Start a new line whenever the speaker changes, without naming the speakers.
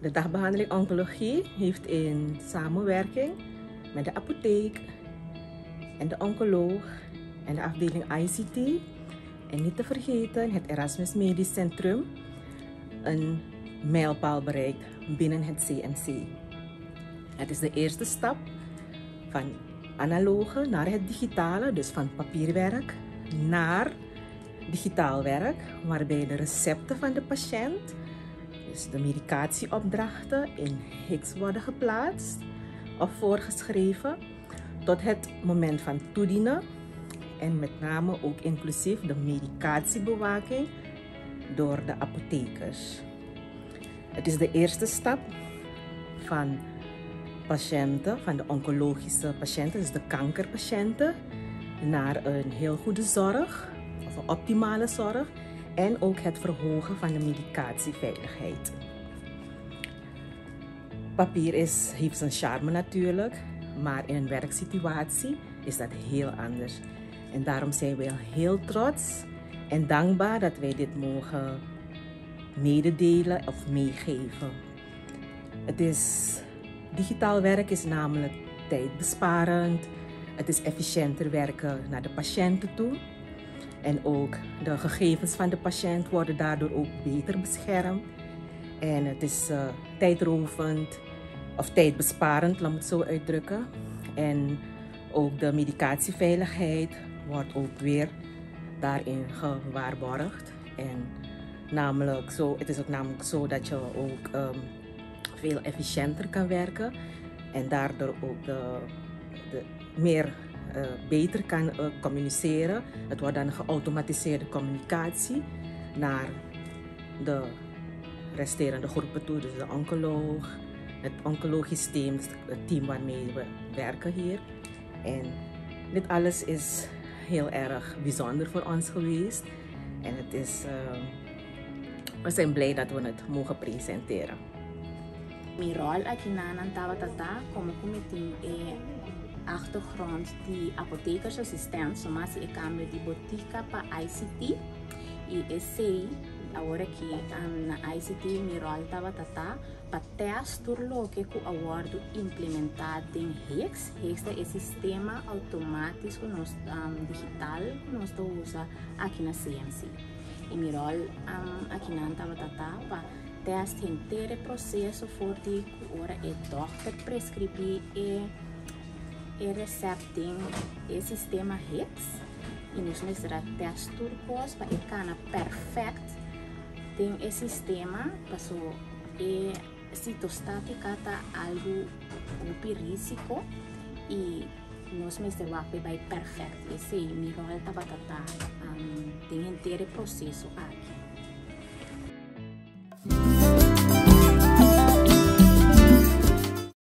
De dagbehandeling oncologie heeft in samenwerking met de apotheek en de oncoloog en de afdeling ICT en niet te vergeten het Erasmus Medisch Centrum een mijlpaal bereikt binnen het CMC. Het is de eerste stap van analoge naar het digitale, dus van papierwerk naar digitaal werk, waarbij de recepten van de patiënt, dus de medicatieopdrachten, in HIX worden geplaatst of voorgeschreven tot het moment van toedienen en met name ook inclusief de medicatiebewaking door de apothekers. Het is de eerste stap van patiënten, van de oncologische patiënten, dus de kankerpatiënten, naar een heel goede zorg of een optimale zorg en ook het verhogen van de medicatieveiligheid. Papier heeft zijn charme natuurlijk, maar in een werksituatie is dat heel anders. En daarom zijn wij heel trots en dankbaar dat wij dit mogen mededelen of meegeven. Digitaal werk is namelijk tijdbesparend. Het is efficiënter werken naar de patiënten toe. En ook de gegevens van de patiënt worden daardoor ook beter beschermd. En het is tijdrovend of tijdbesparend, laat me het zo uitdrukken. En ook de medicatieveiligheid wordt ook weer daarin gewaarborgd. En het is ook namelijk zo dat je ook veel efficiënter kan werken en daardoor ook beter kan communiceren. Het wordt dan een geautomatiseerde communicatie naar de resterende groepen toe, dus de oncoloog, het oncologisch team, het team waarmee we werken hier. En dit alles is heel erg bijzonder voor ons geweest en we zijn blij dat we het mogen presenteren.
Mijn rol aqui na Tabatata, como comitim, achtergrond die apothekersassistent, zoals ik cambio de botica para ICT. E sei, agora aqui na ICT, mijn rol Tabatata, para testar que o awardo implementado em HIX. HIX é o sistema automático digital que nós usamos aqui na CMC. E mijn rol aqui na Tabatata, para teste inteiro processo voor die ora é dokter prescrever e recepting e sistema HIX e nos será teste turcos para cana perfect tem e sistema passou e citostática tá algo risco e nós mesmo vai perfect esse mi rol tá batata tem inteiro processo aqui.